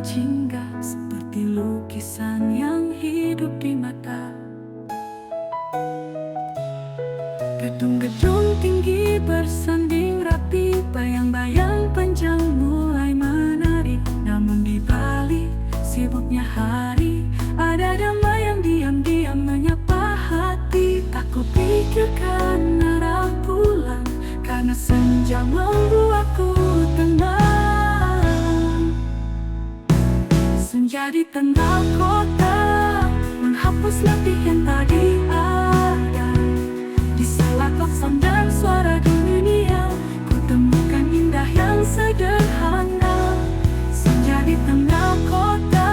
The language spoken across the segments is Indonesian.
jingga seperti lukisan yang hidup di mata. Gedung-gedung tinggi bersanding rapi, bayang-bayang panjang mulai menarik. Namun di balik sibuknya hari, ada damai yang diam-diam menyapa hati. Tak kupikirkan arah pulang, karena senja membuatku tenang. Senja di tengah kota menghapus letih yang tadi ada. Di sela klakson dan suara dunia, ku temukan indah yang sederhana. Senja di tengah kota,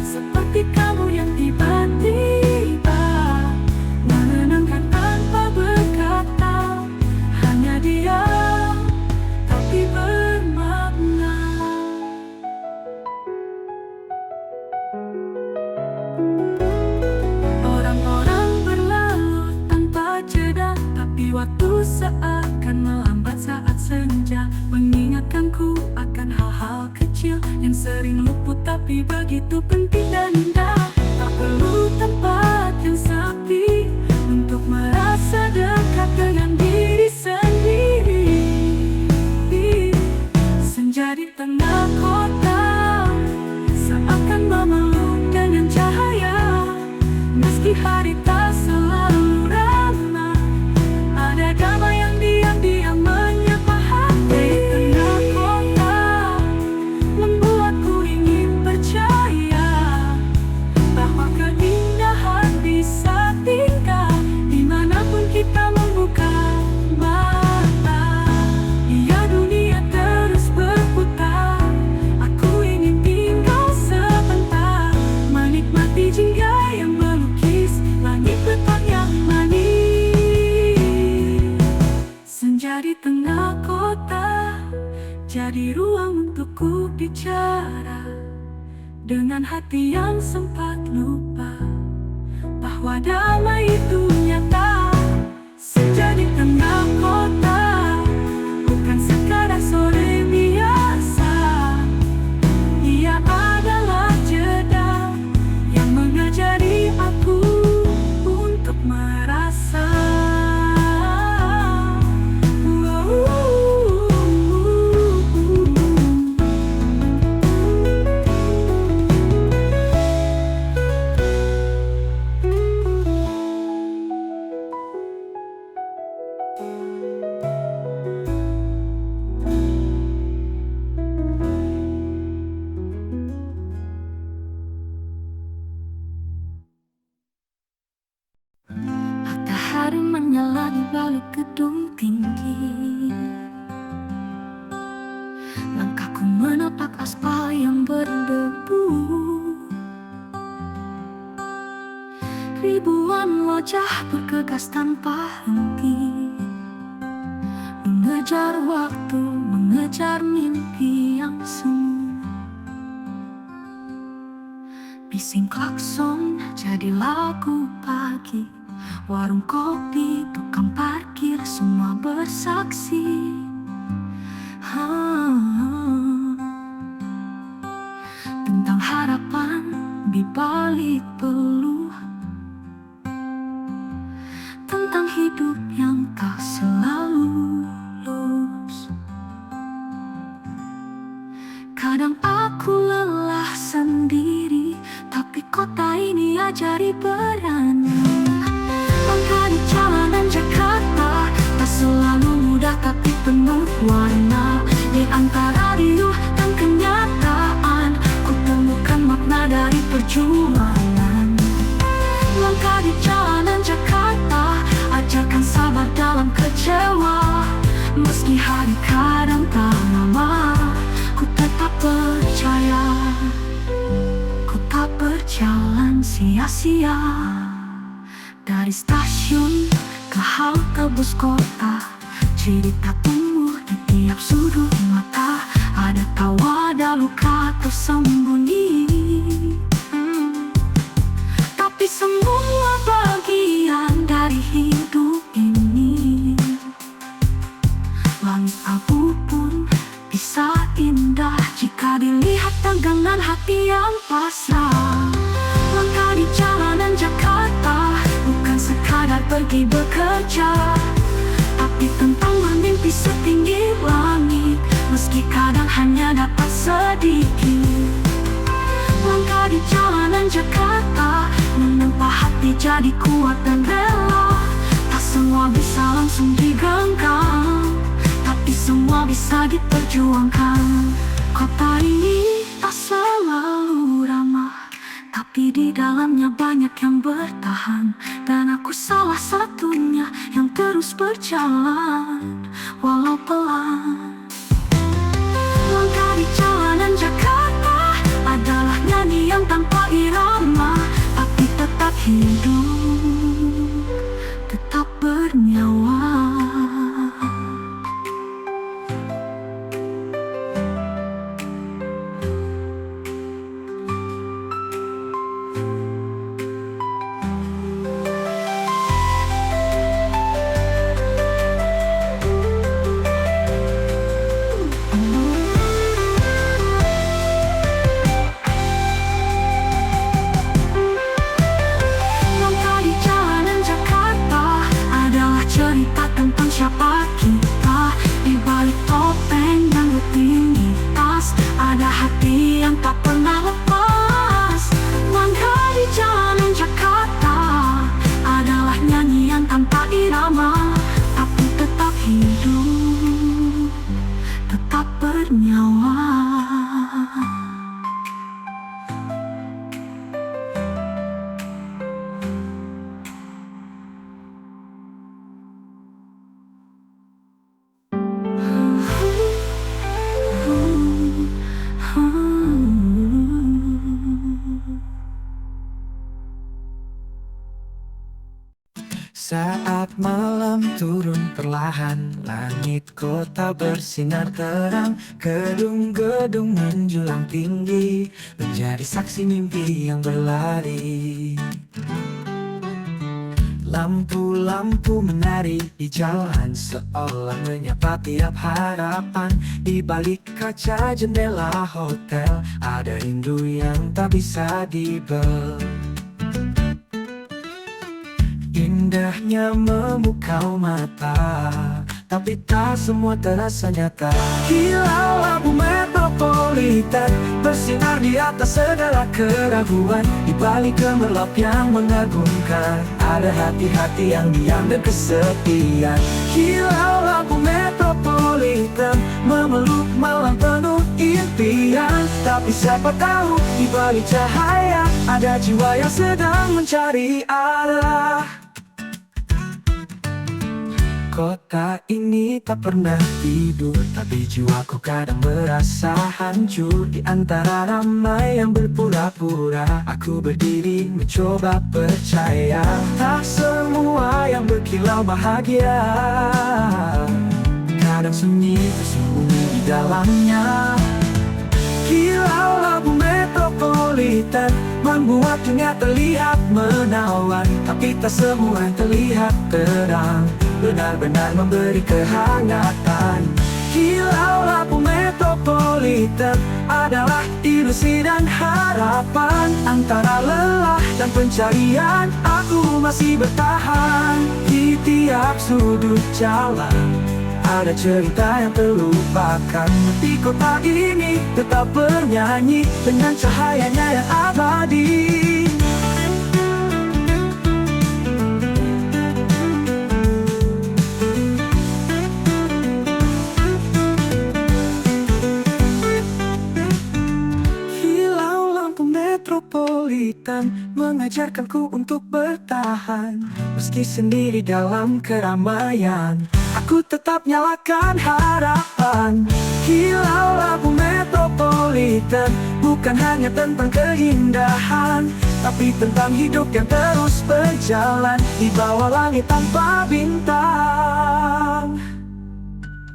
seperti kamu yang tiba-tiba menenangkan tanpa berkata. Hanya diam, tapi bermakna. Orang-orang berlalu tanpa jeda, tapi waktu seakan melambat saat senja mengingatkanku akan hal-hal kecil yang sering luput tapi begitu penting dan indah. Tak perlu tempat yang sepi untuk merasa dekat dengan diri sendiri. Senja di tengah kota seakan memeluk dengan cahaya. Meski hari tak selalu ramah, ada damai yang diam-diam menyapa hati. Di tengah kota membuatku ingin percaya bahwa keindahan bisa tinggal dimanapun kita membuka mata. Ya, dunia terus berputar, aku ingin tinggal sebentar, menikmati jingga yang melukis langit petang yang manis. Senja di tengah kota jadi ruang untukku bicara dengan hati yang sempat lupa bahwa damai itu nyata. Senja di tengah kota bukan sekadar sore biasa, ia adalah jeda yang mengajari aku untuk merasa. Matahari menyala di balik gedung tinggi, langkahku menapak aspal yang berdebu. Ribuan wajah bergegas tanpa henti, mengejar waktu, mengejar mimpi yang semu. Bising klakson jadi lagu pagi, warung kopi, tukang parkir, semua bersaksi. Tentang harapan di balik peluh, tentang hidup yang tak selalu lurus. Kadang aku lelah sendiri, tapi kota ini ajari berani. Langkah di jalanan Jakarta tak selalu mudah tapi penuh warna. Di antara riuh dan kenyataan, ku temukan makna dari perjuangan. Langkah di jalanan Jakarta ajarkan sabar dalam kecewa. Meski hari kadang tak ramah, ku tetap percaya. Ku tak berjalan sia-sia. Dari stasiun ke halte bus kota, cerita tumbuh di tiap sudut mata. Ada tawa, ada luka tersembunyi, tapi semua bagian dari hidup ini. Langit abu pun bisa indah jika dilihat dengan dengan hati yang pasrah. Langkah di jalanan Jakarta bukan sekadar pergi bekerja, tapi tentang bermimpi setinggi langit, meski kadang hanya dapat sedikit. Langkah di jalanan Jakarta menempa hati jadi kuat dan rela. Tak semua bisa langsung digenggam, tapi semua bisa diperjuangkan. Kota ini tak selalu ramah, tapi di dalamnya banyak yang bertahan. Dan aku salah satunya yang terus berjalan walau pelan. Langkah di jalanan Jakarta adalah nyanyian tanpa irama, tapi tetap hidup, tetap bernyawa. Siapa kita di balik topeng dan rutinitas? Ada hati yang tak pernah lepas. Langkah di jalanan Jakarta adalah nyanyian tanpa irama, tapi tetap hidup, tetap bernyawa. Saat malam turun perlahan, langit kota bersinar terang. Gedung-gedung menjulang tinggi, menjadi saksi mimpi yang berlari. Lampu-lampu menari di jalan, seolah menyapa tiap harapan. Di balik kaca jendela hotel, ada rindu yang tak bisa dibel. Indahnya memukau mata, tapi tak semua terasa nyata. Kilau lampu metropolitan bersinar di atas segala keraguan. Di balik gemerlap yang mengagumkan, ada hati-hati yang diam dan kesepian. Kilau lampu metropolitan memeluk malam penuh impian. Tapi siapa tahu di balik cahaya ada jiwa yang sedang mencari arah. Kota ini tak pernah tidur, tapi jiwaku kadang merasa hancur. Di antara ramai yang berpura-pura, aku berdiri mencoba percaya. Tak semua yang berkilau bahagia, kadang sunyi tersembunyi di dalamnya. Kilau lampu metropolitan membuat dunia terlihat menawan, tapi tak semua yang terlihat terang benar-benar memberi kehangatan. Kilau lampu metropolitan adalah ilusi dan harapan. Antara lelah dan pencarian, aku masih bertahan. Di tiap sudut jalan ada cerita yang terlupakan, tapi kota ini tetap bernyanyi dengan cahayanya yang abadi. Kilau lampu metropolitan mengajarkanku untuk bertahan, meski sendiri dalam keramaian. Aku tetap nyalakan harapan. Kilau lampu metropolitan bukan hanya tentang keindahan, tapi tentang hidup yang terus berjalan di bawah langit tanpa bintang.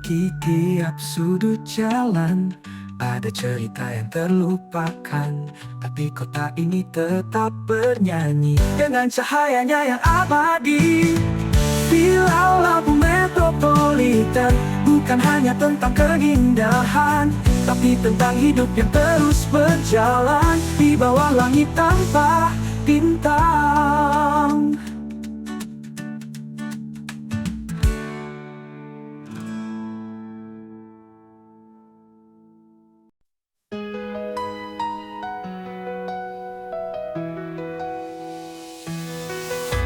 Di tiap sudut jalan ada cerita yang terlupakan, tapi kota ini tetap bernyanyi dengan cahayanya yang abadi. Kilau lampu metropolitan bukan hanya tentang keindahan, tapi tentang hidup yang terus berjalan di bawah langit tanpa bintang.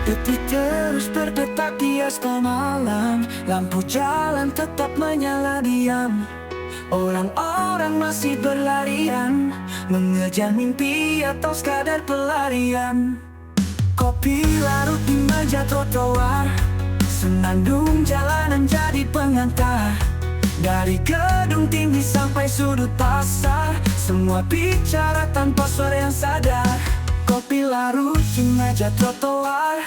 Detik terus berdetak di aspal malam, lampu jalan tetap menyala diam. Orang-orang masih berlarian, mengejar mimpi atau sekadar pelarian. Kopi larut di meja trotoar, senandung jalanan jadi pengantar. Dari gedung tinggi sampai sudut pasar, semua bicara tanpa suara yang sadar. Kopi larut di meja trotoar,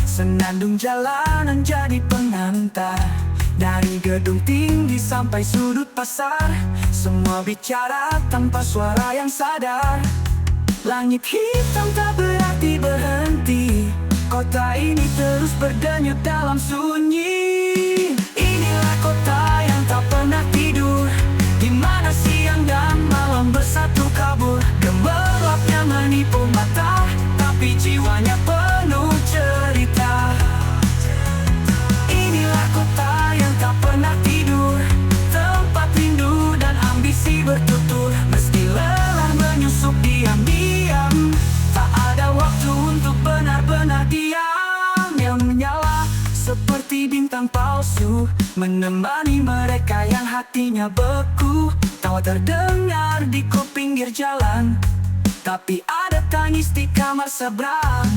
senandung jalanan jadi pengantar. Dari gedung tinggi sampai sudut pasar, semua bicara tanpa suara yang sadar. Langit hitam tak berarti berhenti, kota ini terus berdenyut dalam sunyi. Inilah kota yang tak pernah tidur, di mana siang dan malam bersatu kabur. Gemerlapnya menipu mata, tapi jiwanya penuh cerita. Inilah kota yang tak pernah tidur, tempat rindu dan ambisi bertutur. Meski lelah menyusup diam-diam, tak ada waktu untuk benar-benar diam. Yang menyala seperti bintang palsu, menemani mereka yang hatinya beku. Tawa terdengar di pinggir jalan, tapi ada tangis di kamar seberang.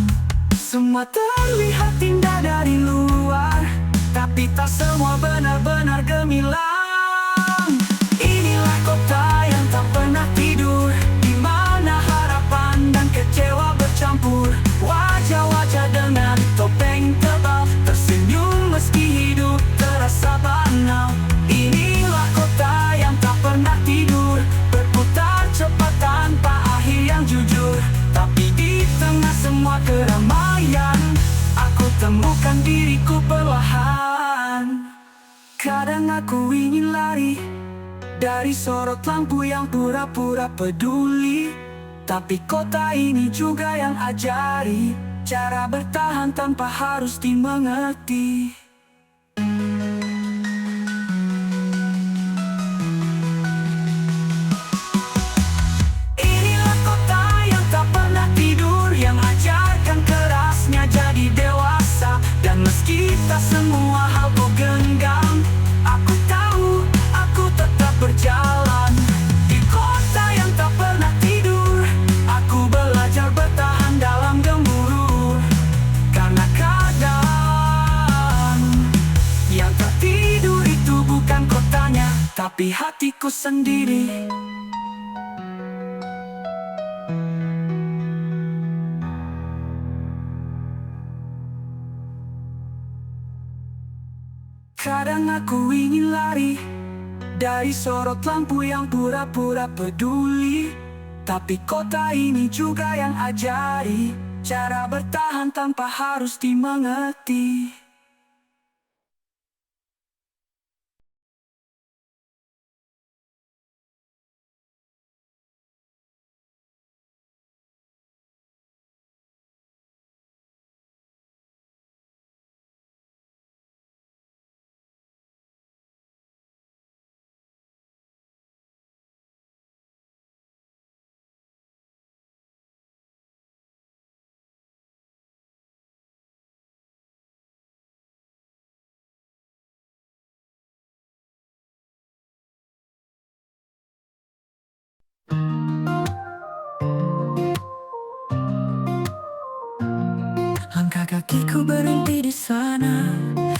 Semua terlihat indah dari luar, tapi tak semua benar-benar gemilang. Inilah kota yang tak pernah tidur, di mana harapan dan kecewa bercampur. Wajah-wajah dengan topeng tebal tersenyum meski hidup terasa banal. Inilah kota yang tak pernah tidur, berputar cepat tanpa akhir yang jujur. Tapi di tengah semua keramaian, aku temukan diriku perlahan. Kadang aku ingin lari dari sorot lampu yang pura-pura peduli, tapi kota ini juga yang ajari cara bertahan tanpa harus dimengerti. Inilah kota yang tak pernah tidur, yang ajarkan kerasnya jadi dewasa. Dan meski tak semua hal ku genggam, aku tahu aku tetap berjalan. Di kota yang tak pernah tidur, aku belajar bertahan dalam gemuruh. Karena kadang yang tak tidur itu bukan kotanya, tapi hatiku sendiri. Kadang aku ingin lari dari sorot lampu yang pura-pura peduli, tapi kota ini juga yang ajari cara bertahan tanpa harus dimengerti. Langkah kakiku berhenti di sana,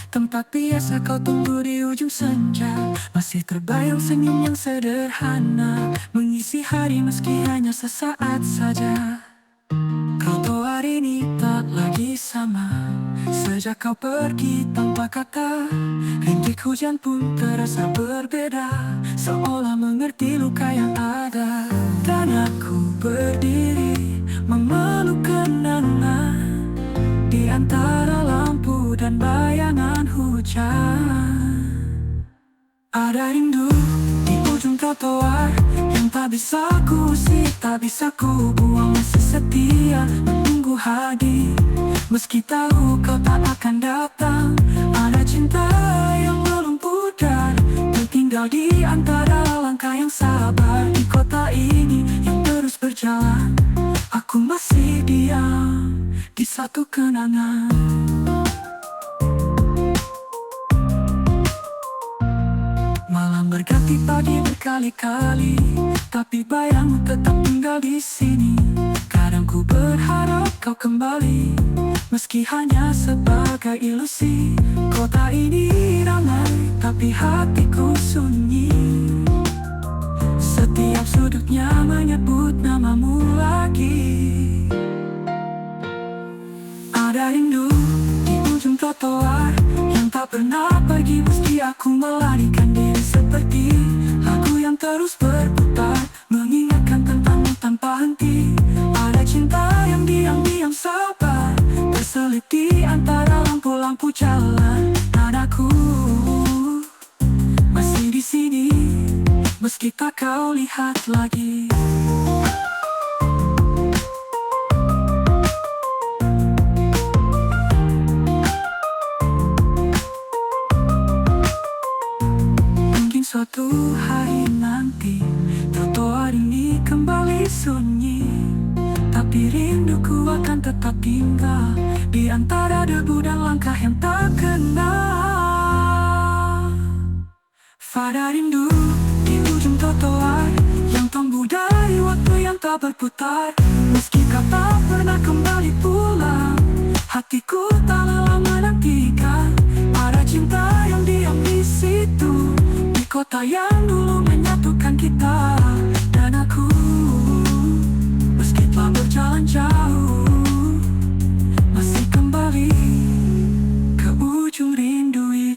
tempat biasa kau tunggu di ujung senja. Masih terbayang senyum yang sederhana, mengisi hari meski hanya sesaat saja. Kau tahu hari ini tak lagi sama, sejak kau pergi tanpa kata. Rintik hujan pun terasa berbeda, seolah mengerti luka yang ada. Dan aku berdiri memeluk kenangan di antara lampu dan bayangan hujan. Ada rindu di ujung trotoar, yang tak bisa ku usik, tak bisa ku buang. Masih setia menunggu hadir, meski tahu kau tak akan datang. Ada cinta yang belum pudar, tertinggal di antara langkah yang sabar. Di kota ini yang terus berjalan, aku masih diam di satu kenangan. Malam berganti pagi berkali-kali, tapi bayangmu tetap tinggal di sini. Kadang ku berharap kau kembali, meski hanya sebagai ilusi. Kota ini ramai, tapi hatiku sunyi. Setiap sudutnya menyebut namamu lagi. Ada rindu di ujung trotoar yang tak pernah pergi, meski aku melarikan diri. Seperti lagu yang terus berputar, mengingatkan tentangmu tanpa henti. Ada cinta yang diam-diam sabar, terselip di antara lampu-lampu jalan. Dan aku masih di sini, meski tak kau lihat lagi. Suatu hari nanti trotoar ini kembali sunyi, tapi rinduku akan tetap tinggal di antara debu dan langkah yang tak kenal. Pada rindu di ujung trotoar yang tumbuh dari waktu yang tak berputar. Meski kau tak pernah kembali pulang, hatiku tak lelah menantikan. Ada cinta yang diam di situ, kota yang dulu menyatukan kita. Dan aku, meski telah berjalan jauh, masih kembali ke ujung rindu itu.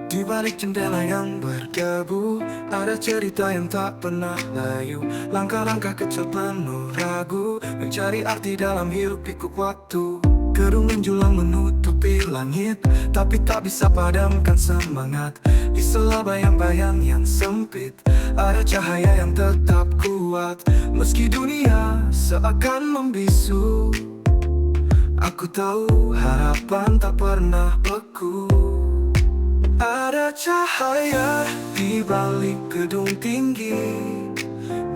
Di balik jendela yang berdebu, ada cerita yang tak pernah layu. Langkah-langkah kecil penuh ragu, mencari arti dalam hiruk pikuk waktu. Gerung menjulang menutupi langit, tapi tak bisa padamkan semangat. Di sela bayang-bayang yang sempit, ada cahaya yang tetap kuat. Meski dunia seakan membisu, aku tahu harapan tak pernah beku. Ada cahaya di balik gedung tinggi,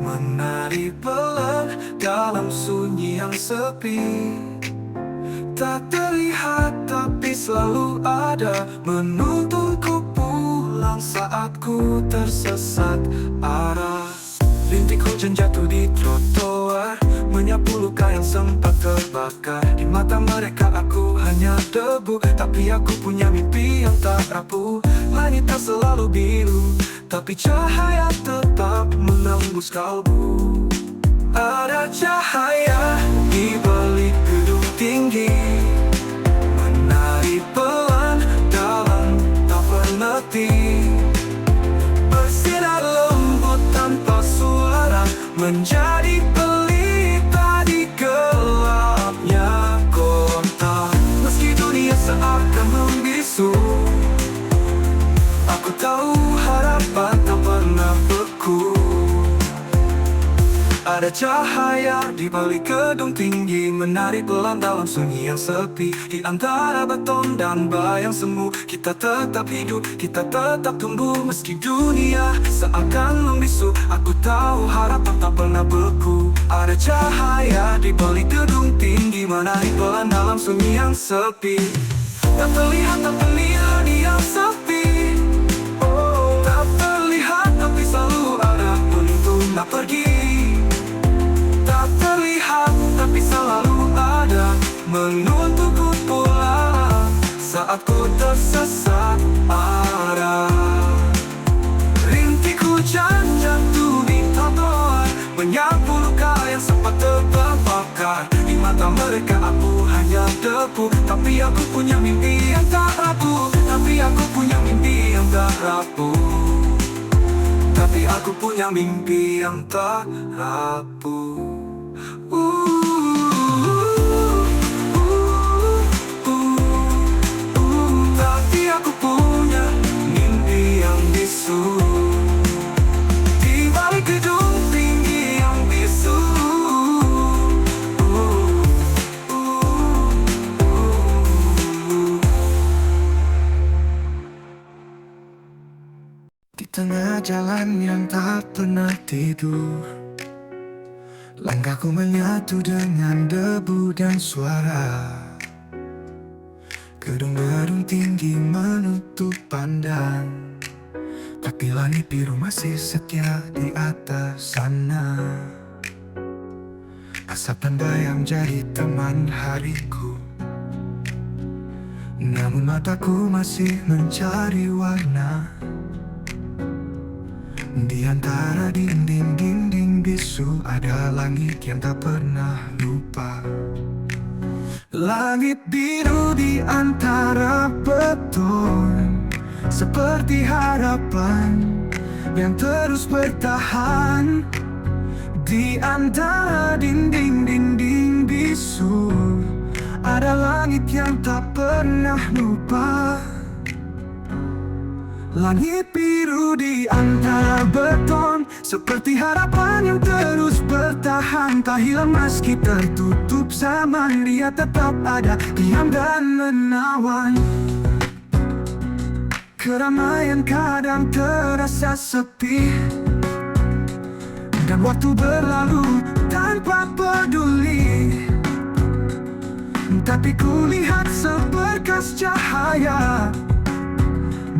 menari pelan dalam sunyi yang sepi. Tak terlihat tapi selalu ada, menuntunku pulang saat ku tersesat arah. Rintik hujan jatuh di trotoar, menyapu luka yang sempat terbakar. Di mata mereka aku hanya debu, tapi aku punya mimpi yang tak rapuh. Langit tak selalu biru, tapi cahaya tetap menembus kalbu. Ada cahaya di balik gedung tinggi, menari pelan dalam tak mengerti. Bersinar lembut tanpa suara, menjadi pelita di gelapnya kota. Meski dunia seakan membisu, aku tahu harapan tak pernah beku. Ada cahaya di balik gedung tinggi, menari pelan dalam sunyi yang sepi. Di antara beton dan bayang semu, kita tetap hidup, kita tetap tumbuh. Meski dunia seakan membisu, aku tahu harapan tak pernah beku. Ada cahaya di balik gedung tinggi, menari pelan dalam sunyi yang sepi. Tak terlihat, tak terlihat yang sepi. Oh, tak terlihat tapi selalu ada untuk tak pergi. Tak terlihat tapi selalu ada menuntukku pulang saat ku tersesat arah. Rintik hujan jatuh di trotoar, menyapu luka yang sempat terbakar. Di mata mereka aku hanya debu, tapi aku punya mimpi yang tak rapuh. Tapi aku punya mimpi yang tak rapuh. Tapi aku punya mimpi yang tak rapuh. Tapi aku punya mimpi yang bisu di balik gedung tinggi yang bisu. Di tengah jalan yang tak pernah tidur, langkahku menyatu dengan debu dan suara. Gedung-gedung tinggi menutup pandang, tapi langit biru masih setia di atas sana. Asap dan bayang jadi teman hariku, namun mataku masih mencari warna. Di antara dinding-dinding bisu ada langit yang tak pernah lupa. Langit biru di antara beton, seperti harapan yang terus bertahan. Di antara dinding-dinding bisu ada langit yang tak pernah lupa. Langit biru di antara beton, seperti harapan yang terus bertahan. Tak hilang meski tertutup zaman, dia tetap ada, diam dan menawan. Keramaian kadang terasa sepi, dan waktu berlalu tanpa peduli. Tapi kulihat seberkas cahaya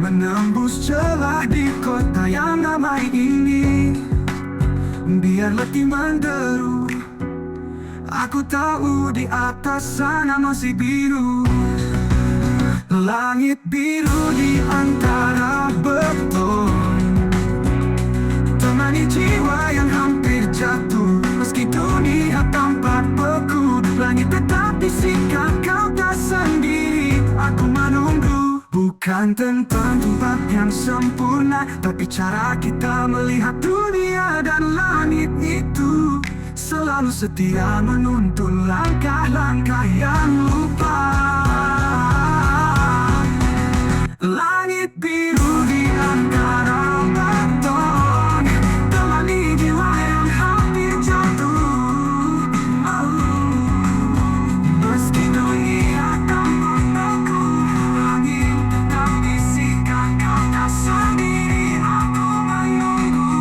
menembus celah di kota yang ramai ini. Biar letih menderu, aku tahu di atas sana masih biru. Langit biru di antara beton, temani jiwa yang hampir jatuh. Meski dunia tampak beku, langit tetap bisikan kau tak sendiri. Aku menunggu, bukan tentang tempat yang sempurna, tapi cara kita melihat dunia dan langit itu selalu setia menuntun langkah-langkah yang lupa. Langit biru di antara beton, temani jiwa yang hampir jatuh. Meski dunia tampak beku, langit tetap bisikan kau tak sendiri. Aku menunggu,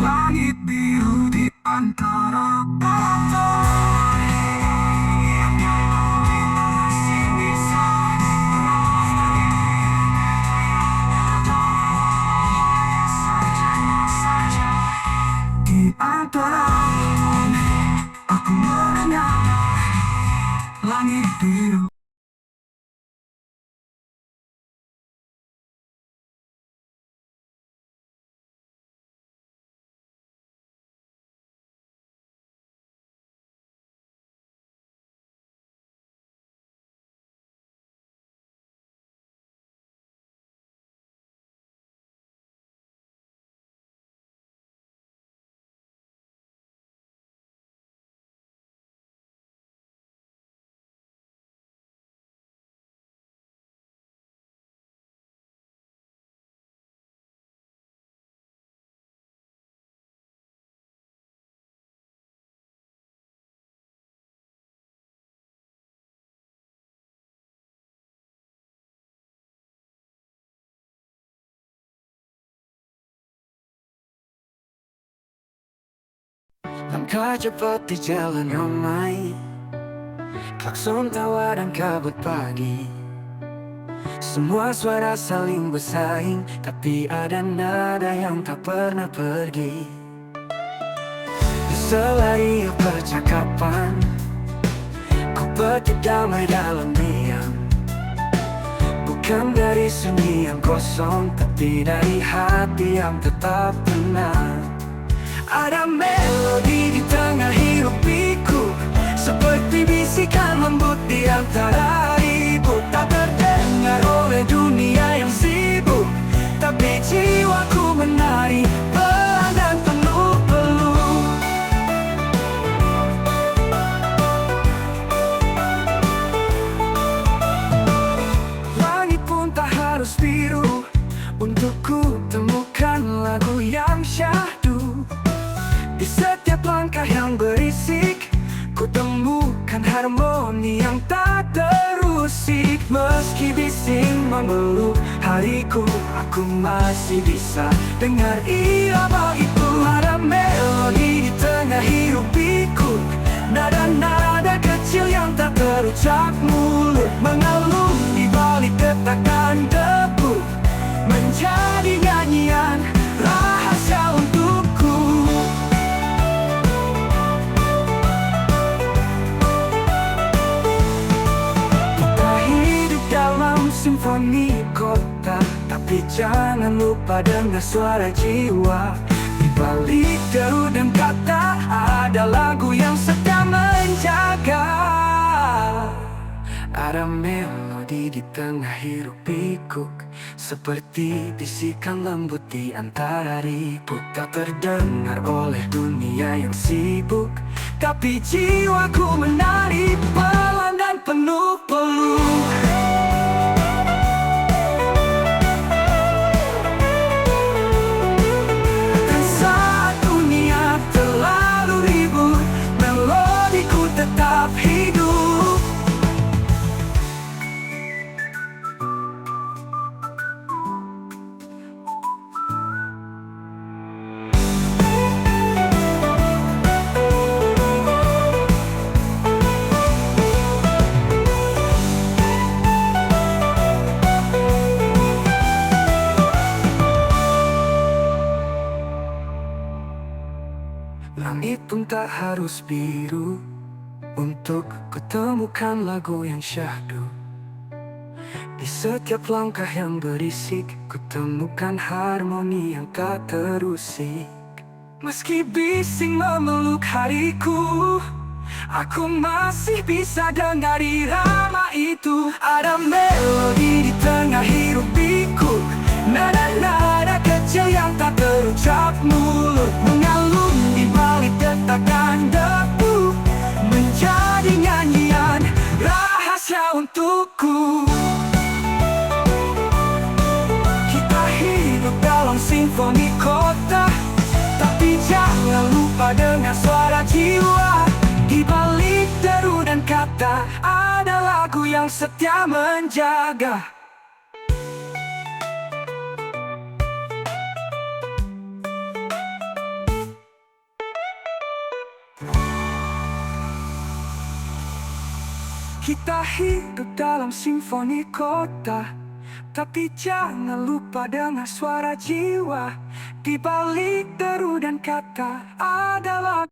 langit biru di antara beton. Langkah cepat di jalan ramai, klakson tawa dan kabut pagi. Semua suara saling bersaing, tapi ada nada yang tak pernah pergi. Selai percakapan, ku petik damai dalam diam. Bukan dari sunyi yang kosong, tapi dari hati yang tetap tenang. Ada melodi di tengah hiruk pikuk, seperti bisikan lembut di antara ribut. Tak terdengar oleh dunia yang sibuk, tapi jiwaku menari pelan dan penuh peluk. Langit pun tak harus biru untuk ku temukan lagu yang syahdu. Di setiap langkah yang berisik, ku temukan harmoni yang tak terusik. Meski bising memeluk hariku, aku masih bisa dengar irama itu. Ada melodi di tengah hiruk pikuk, nada-nada kecil yang tak terucap mulut, mengalun di balik detakan debu, menjadi nyanyian rahasia untukku. Simfoni kota, tapi jangan lupa dengar suara jiwa. Di balik deru dan kata, ada lagu yang setia menjaga. Ada melodi di tengah hiruk pikuk, seperti bisikan lembut di antara ribut. Tak terdengar oleh dunia yang sibuk, tapi jiwaku menari pelan dan penuh peluk. Tetap hidup. Langit pun tak harus biru untuk kutemukan lagu yang syahdu. Di setiap langkah yang berisik, kutemukan harmoni yang tak terusik. Meski bising memeluk hariku, aku masih bisa dengar irama itu. Ada melodi di tengah hiruk pikuk, nada-nada kecil yang tak terucap mulut, mengalun di balik detakan debu, menjadi nyanyian rahasia untukku. Kita hidup dalam simfoni kota, tapi jangan lupa dengar suara jiwa. Di balik deru dan kata, ada lagu yang setia menjaga. Kita hidup dalam simfoni kota, tapi jangan lupa dengar suara jiwa. Di balik deru dan kata, adalah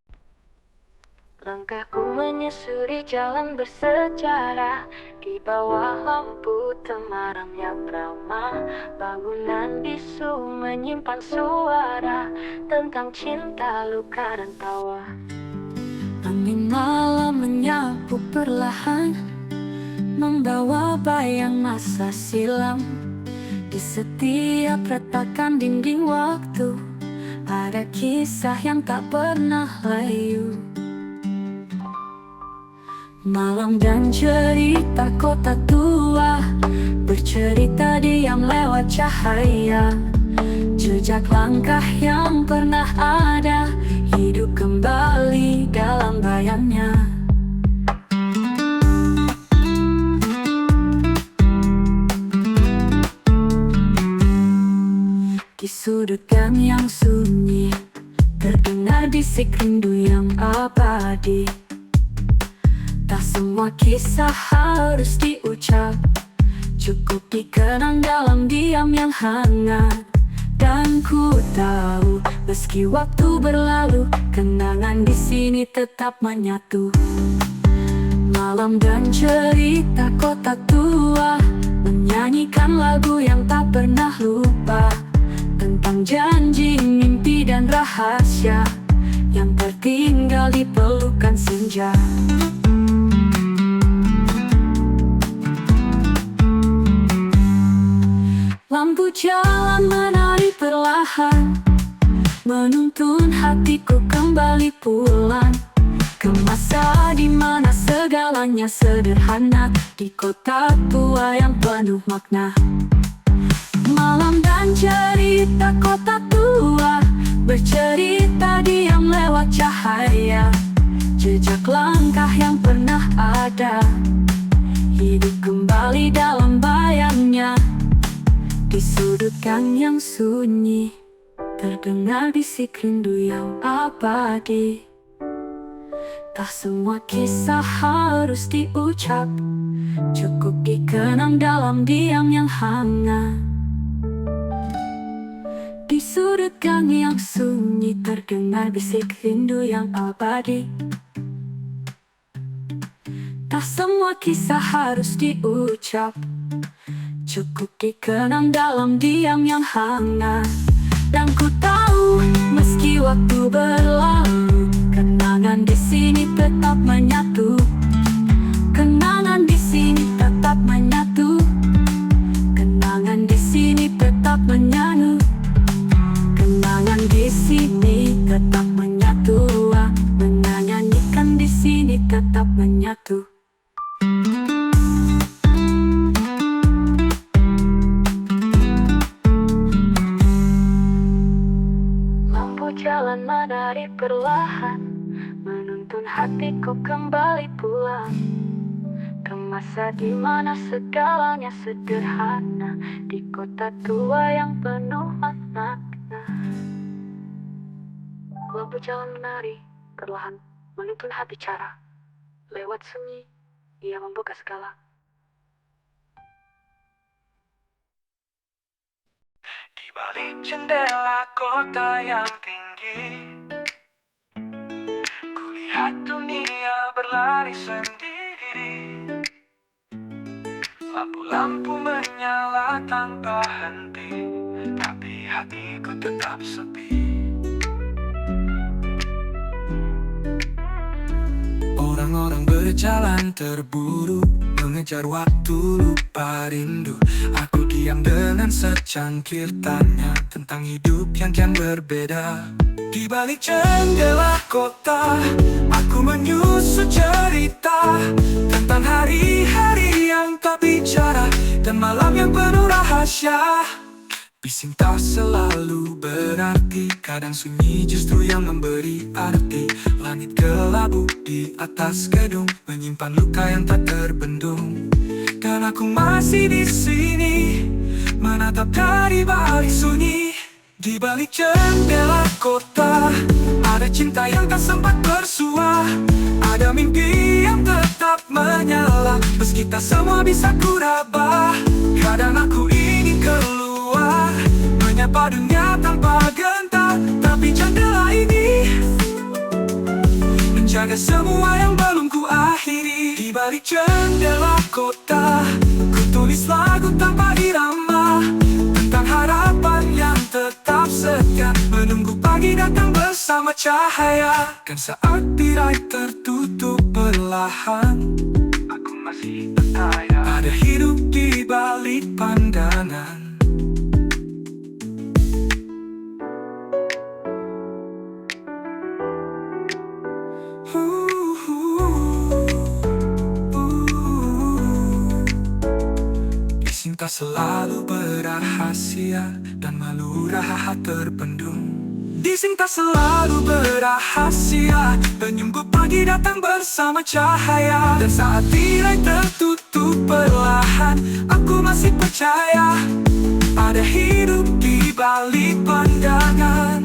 langkahku menyusuri jalan bersejarah. Di bawah lampu temaram yang ramah, bangunan bisu menyimpan suara tentang cinta, luka dan tawa. Angin malam menyapu perlahan, membawa bayang masa silam. Di setiap retakan dinding waktu, ada kisah yang tak pernah layu. Malam dan cerita kota tua, bercerita diam lewat cahaya. Jejak langkah yang pernah ada, hidup kembali dalam bayangnya. Di sudut gang yang sunyi, terdengar terdengar bisik rindu yang abadi. Tak semua kisah harus diucap, cukup dikenang dalam diam yang hangat. Dan ku tahu meski waktu berlalu, kenangan di sini tetap menyatu. Malam dan cerita kota tua menyanyikan lagu yang tak pernah lupa, tentang janji, mimpi dan rahasia yang tertinggal di pelukan senja. Lampu jalan menari perlahan, menuntun hatiku kembali pulang ke masa di mana segalanya sederhana, di kota tua yang penuh makna. Malam dan cerita kota tua bercerita diam lewat cahaya, jejak langkah yang pernah ada hidup kembali dalam bayangnya. Di sudut gang yang sunyi terdengar bisik rindu yang abadi. Tak semua kisah harus diucap, cukup dikenang dalam diam yang hangat. Di sudut gang yang sunyi terdengar bisik rindu yang abadi. Tak semua kisah harus diucap, cukup dikenang dalam diam yang hangat. Dan ku tahu meski waktu berlalu, kenangan di sini tetap menyatu. Kenangan di sini tetap menyatu. Kenangan di sini tetap menyatu. Kenangan di sini tetap menyatu. Menyanyikan di sini tetap menyatu. Jalan menari perlahan, menuntun hatiku kembali pulang ke masa di mana segalanya sederhana, di kota tua yang penuh makna. Lampu jalan menari perlahan, menuntun hati cara, lewat sunyi ia membuka segala. Di balik jendela kota yang tinggi, kulihat dunia berlari sendiri. Lampu-lampu menyala tanpa henti, tapi hatiku tetap sepi. Orang-orang berjalan terburu, mengejar waktu lupa rindu. Aku diam dengan secangkir tanya tentang hidup yang kian berbeda. Di balik jendela kota, aku menyusut cerita tentang hari-hari yang tak bicara dan malam yang penuh rahasia. Bising tak selalu berarti, kadang sunyi justru yang memberi arti. Langit kelabu di atas gedung menyimpan luka yang tak terbendung. Dan aku masih di sini menatap dari balik sunyi. Di balik jendela kota ada cinta yang tak sempat bersua, ada mimpi yang tetap menyala meski tak semua bisa kuraba. Kadang aku ingin keluar, menyapa dunia tanpa gentar, tapi jendela ini menjaga semua yang belum ku akhiri. Di balik jendela kota, ku tulis lagu tanpa irama tentang harapan yang tetap setia, menunggu pagi datang bersama cahaya. Dan saat tirai tertutup perlahan, aku masih percaya ada hidup di balik pandangan. Bising tak selalu berahasia dan malu rahahat terpendung. Bising tak selalu berahasia, penyungguh pagi datang bersama cahaya. Dan saat tirai tertutup perlahan, aku masih percaya ada hidup di balik pandangan.